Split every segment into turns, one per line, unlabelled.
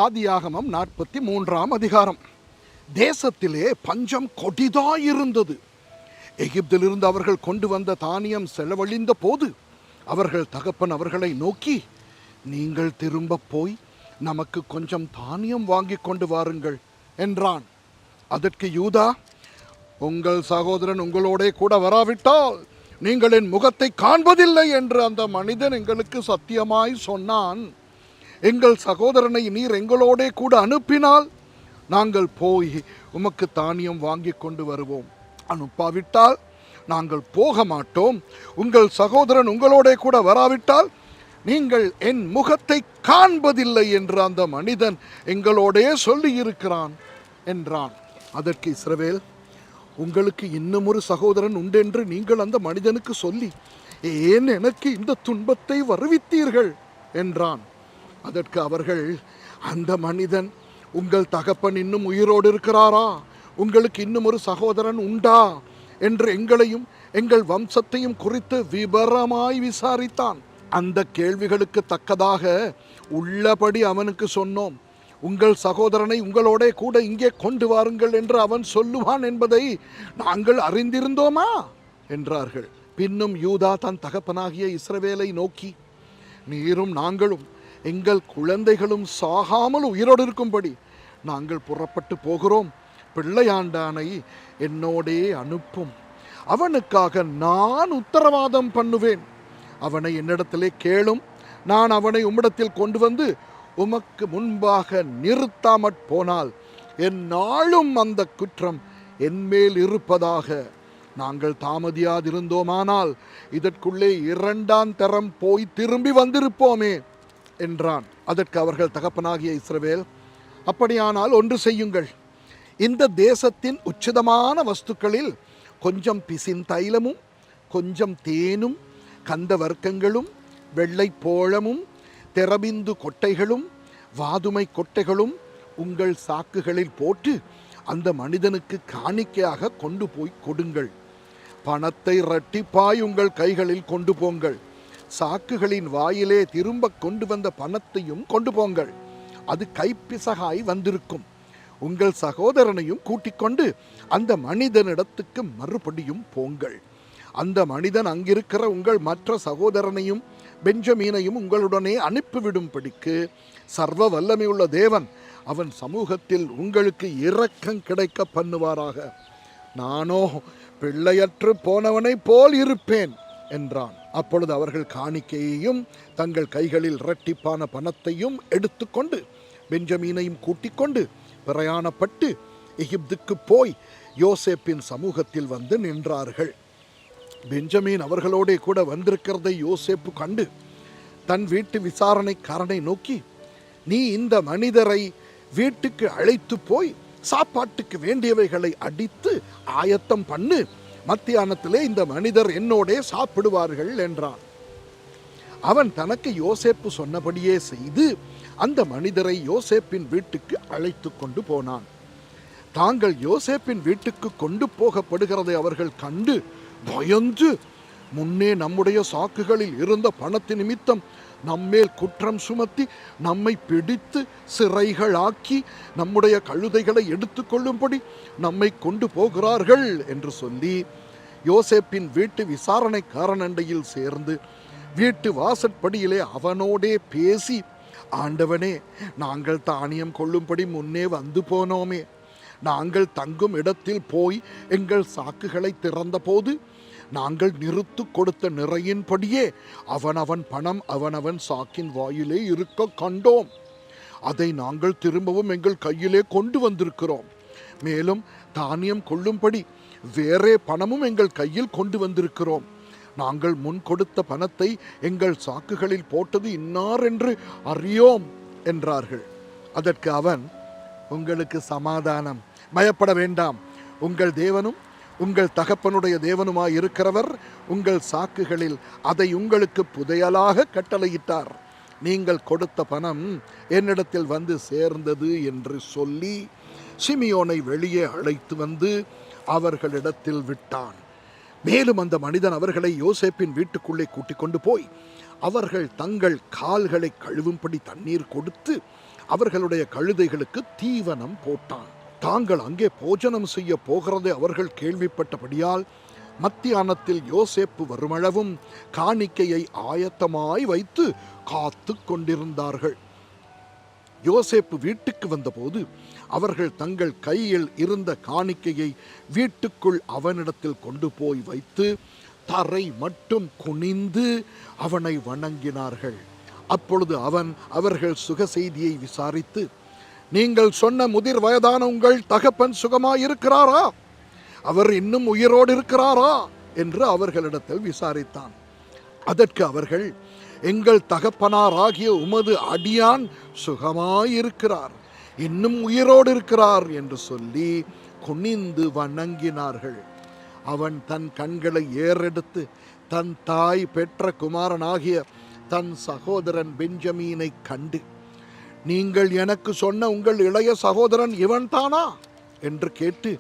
ஆதியாகமம் 43ஆம் அதிகாரம். தேசத்திலே பஞ்சம் கொடிதாயிருந்தது. எகிப்திலிருந்து அவர்கள் கொண்டு வந்த தானியம் செலவழிந்த போது அவர்கள் தகப்பன் அவர்களை நோக்கி, நீங்கள் திரும்ப போய் நமக்கு கொஞ்சம் தானியம் வாங்கி கொண்டு வாருங்கள் என்றான். அதற்கு யூதா, உங்கள் சகோதரன் உங்களோட கூட வராவிட்டால் நீங்கள் என் முகத்தை காண்பதில்லை என்று அந்த மனிதன் எங்களுக்கு சத்தியமாய் சொன்னான். எங்கள் சகோதரனை நீர் எங்களோட கூட அனுப்பினால் நாங்கள் போய் உமக்கு தானியம் வாங்கி கொண்டு வருவோம். அனுப்பாவிட்டால் நாங்கள் போக மாட்டோம். உங்கள் சகோதரன் உங்களோட கூட வராவிட்டால் நீங்கள் என் முகத்தை காண்பதில்லை என்று அந்த மனிதன் எங்களோடே சொல்லி இருக்கிறான் என்றான். அதற்கு இஸ்ரவேல், உங்களுக்கு இன்னும் ஒரு சகோதரன் உண்டென்று நீங்கள் அந்த மனிதனுக்கு சொல்லி ஏன் எனக்கு இந்த துன்பத்தை வருவித்தீர்கள் என்றான். அதற்கு அவர்கள், அந்த மனிதன், உங்கள் தகப்பன் இன்னும் உயிரோடு இருக்கிறாரா, உங்களுக்கு இன்னும் ஒரு சகோதரன் உண்டா என்று எங்களையும் எங்கள் வம்சத்தையும் குறித்து விபரமாய் விசாரித்தான். அந்த கேள்விகளுக்கு தக்கதாக உள்ளபடி அவனுக்கு சொன்னோம். உங்கள் சகோதரனை உங்களோட கூட இங்கே கொண்டு வாருங்கள் என்று அவன் சொல்லுவான் என்பதை நாங்கள் அறிந்திருந்தோமா என்றார்கள். பின்னும் யூதா தன் தகப்பனாகிய இஸ்ரவேலை நோக்கி, நீரும் நாங்களும் எங்கள் குழந்தைகளும் சாகாமல் உயிரோடு இருக்கும்படி நாங்கள் புறப்பட்டு போகிறோம். பிள்ளையாண்டானை என்னோடே அனுப்பும். அவனுக்காக நான் உத்தரவாதம் பண்ணுவேன். அவனை என்னிடத்திலே கேளும். நான் அவனை உம்மிடத்தில் கொண்டு வந்து உமக்கு முன்பாக நிறுத்தாமற் போனால் எந்நாளும் அந்த குற்றம் என்மேல் இருப்பதாக. நாங்கள் தாமதியாதிருந்தோமானால் இதற்குள்ளே 2ஆம் தரம் போய் திரும்பி வந்திருப்போமே என்றான். அதற்கு அவர்கள் தகப்பனாகிய இஸ்ரவேல், அப்படியானால் ஒன்று செய்யுங்கள். இந்த தேசத்தின் உச்சிதமான வஸ்துக்களில் கொஞ்சம் பிசின் தைலமும் கொஞ்சம் தேனும் கந்த வர்க்கங்களும் வெள்ளை போளமும் தெரபிந்து கொட்டைகளும் வாதுமை கொட்டைகளும் உங்கள் சாக்குகளில் போட்டு அந்த மனிதனுக்கு காணிக்கையாக கொண்டு போய் கொடுங்கள். பணத்தை இரட்டிப்பாய் உங்கள் கைகளில் கொண்டு போங்கள். சாக்குகளின் வாயிலே திரும்ப கொண்டு வந்த பணத்தையும் கொண்டு போங்கள். அது கைப்பிசகாய் வந்திருக்கும். உங்கள் சகோதரனையும் கூட்டிக் கொண்டு அந்த மனிதனிடத்துக்கு மறுபடியும் போங்கள். அந்த மனிதன் அங்கிருக்கிற உங்கள் மற்ற சகோதரனையும் பெஞ்சமீனையும் உங்களுடனே அனுப்பிவிடும்படிக்கு சர்வ வல்லமையுள்ள தேவன் அவன் சமூகத்தில் உங்களுக்கு இரக்கம் கிடைக்க பண்ணுவாராக. நானோ பிள்ளையற்று போனவனை போல் இருப்பேன் என்றான். அப்பொழுது அவர்கள் காணிக்கையையும் தங்கள் கைகளில் இரட்டிப்பான பணத்தையும் எடுத்துக்கொண்டு பெஞ்சமீனையும் கூட்டிக் கொண்டு பிரயாணப்பட்டு எகிப்துக்கு போய் யோசேப்பின் சமூகத்தில் வந்து நின்றார்கள். பெஞ்சமீன் அவர்களோட கூட வந்திருக்கிறதை யோசேப்பு கண்டு தன் வீட்டு விசாரணைக்காரனை நோக்கி, நீ இந்த மனிதரை வீட்டுக்கு அழைத்து போய் சாப்பாட்டுக்கு வேண்டியவைகளை அடித்து ஆயத்தம் பண்ணு. மத்தியானத்திலே இந்த மனிதர் என்னோடே சாப்பிடுவார்கள் என்றான். அவன் தனக்கு யோசேப்பு சொன்னபடியே செய்து அந்த மனிதரை யோசேப்பின் வீட்டுக்கு அழைத்து கொண்டு போனான். தாங்கள் யோசேப்பின் வீட்டுக்கு கொண்டு போகப்படுகிறதை அவர்கள் கண்டு பயந்து, முன்னே நம்முடைய சாக்குகளில் இருந்த பணத்தின் நிமித்தம் நம்மேல் குற்றம் சுமத்தி நம்மை பிடித்து சிறைகளாக்கி நம்முடைய கழுதைகளை எடுத்துக்கொள்ளும்படி நம்மை கொண்டு போகிறார்கள் என்று சொல்லி யோசேப்பின் வீட்டு விசாரணைக்காரனண்டையில் சேர்ந்து வீட்டு வாசற்படியிலே அவனோடே பேசி, ஆண்டவனே, நாங்கள் தானியம் கொள்ளும்படி முன்னே வந்து போனோமே. நாங்கள் தங்கும் இடத்தில் போய் எங்கள் சாக்குகளை திறந்த போது நாங்கள் நிறுத்து கொடுத்த நிறையின்படியே அவனவன் பணம் அவனவன் சாக்கின் வாயிலே இருக்க கண்டோம். அதை நாங்கள் திரும்பவும் எங்கள் கையிலே கொண்டு வந்திருக்கிறோம். மேலும் தானியம் கொள்ளும்படி வேறே பணமும் எங்கள் கையில் கொண்டு வந்திருக்கிறோம். நாங்கள் முன் கொடுத்த பணத்தை எங்கள் சாக்குகளில் போட்டது இன்னார் என்று அறியோம் என்றார்கள். அதற்கு அவன், உங்களுக்கு சமாதானம், பயப்பட வேண்டாம். உங்கள் தேவனும் உங்கள் தகப்பனுடைய தேவனுமாய் இருக்கிறவர் உங்கள் சாக்குகளில் அதை உங்களுக்கு புதையலாக கட்டளையிட்டார். நீங்கள் கொடுத்த பணம் என்னிடத்தில் வந்து சேர்ந்தது என்று சொல்லி சிமியோனை வெளியே அழைத்து வந்து அவர்களிடத்தில் விட்டான். மேலும் அந்த மனிதன் அவர்களை யோசேப்பின் வீட்டுக்குள்ளே கூட்டிக் கொண்டு போய் அவர்கள் தங்கள் கால்களை கழுவும்படி தண்ணீர் கொடுத்து அவர்களுடைய கழுதைகளுக்கு தீவனம் போட்டான். தாங்கள் அங்கே போஜனம் செய்ய போகிறதை அவர்கள் கேள்விப்பட்டபடியால் மத்தியானத்தில் யோசேப்பு வருமளவும் காணிக்கையை ஆயத்தமாய் வைத்து காத்து கொண்டிருந்தார்கள். யோசேப்பு வீட்டுக்கு வந்தபோது அவர்கள் தங்கள் கையில் இருந்த காணிக்கையை வீட்டுக்குள் அவனிடத்தில் கொண்டு போய் வைத்து தரை மட்டும் குனிந்து அவனை வணங்கினார்கள். அப்பொழுது அவன் அவர்கள் சுக செய்தியை விசாரித்து, நீங்கள் சொன்ன முதிர் வயதான உங்கள் தகப்பன் சுகமாயிருக்கிறாரா? அவர் இன்னும் உயிரோடு இருக்கிறாரா என்று அவர்களிடத்தில் விசாரித்தான். அதற்கு அவர்கள், எங்கள் தகப்பனாராகிய உமது அடியான் சுகமாயிருக்கிறார், இன்னும் உயிரோடு இருக்கிறார் என்று சொல்லி குனிந்து வணங்கினார்கள். அவன் தன் கண்களை ஏறெடுத்து தன் தாய் பெற்ற குமாரனாகிய தன் சகோதரன் பெஞ்சமீனை கண்டு, நீங்கள் எனக்கு சொன்ன உங்கள் இளைய சகோதரன் இவன் தானா என்று கேட்டு,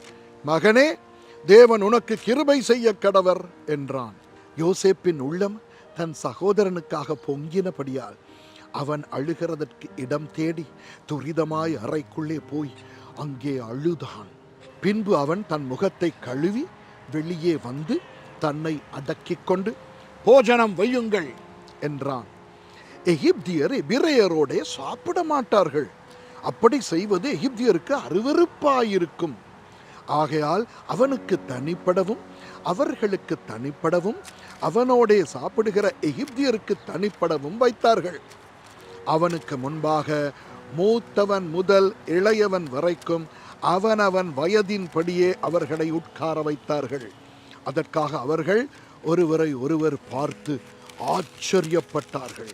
மகனே, தேவன் உனக்கு கிருபை செய்ய கடவர் என்றான். யோசேப்பின் உள்ளம் தன் சகோதரனுக்காக பொங்கினபடியால் அவன் அழுகிறதற்கு இடம் தேடி துரிதமாய் அறைக்குள்ளே போய் அங்கே அழுதான். பின்பு அவன் தன் முகத்தை கழுவி வெளியே வந்து தன்னை அடக்கிக் கொண்டு, போஜனம் வையுங்கள் என்றான். எகிப்தியர் எபிரேயரோடே சாப்பிட மாட்டார்கள். அப்படி செய்வது எகிப்தியருக்கு அருவருப்பாயிருக்கும். ஆகையால் அவனுக்கு தனிப்படவும் அவர்களுக்கு தனிப்படவும் அவனோடே சாப்பிடுகிற எகிப்தியருக்கு தனிப்படவும் வைத்தார்கள். அவனுக்கு முன்பாக மூத்தவன் முதல் இளையவன் வரைக்கும் அவனவன் வயதின்படியே அவர்களை உட்கார வைத்தார்கள். அதற்காக அவர்கள் ஒருவரை ஒருவர் பார்த்து ஆச்சரியப்பட்டார்கள்.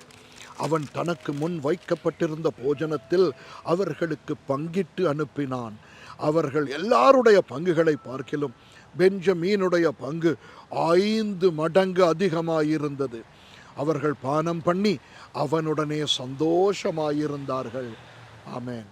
அவன் தனக்கு முன் வைக்கப்பட்டிருந்த போஜனத்தில் அவர்களுக்கு பங்கிட்டு அனுப்பினான். அவர்கள் எல்லாருடைய பங்குகளை பார்க்கிலும் பெஞ்சமீனுடைய பங்கு 5 மடங்கு அதிகமாயிருந்தது. அவர்கள் பானம் பண்ணி அவனுடனே சந்தோஷமாயிருந்தார்கள். ஆமென்.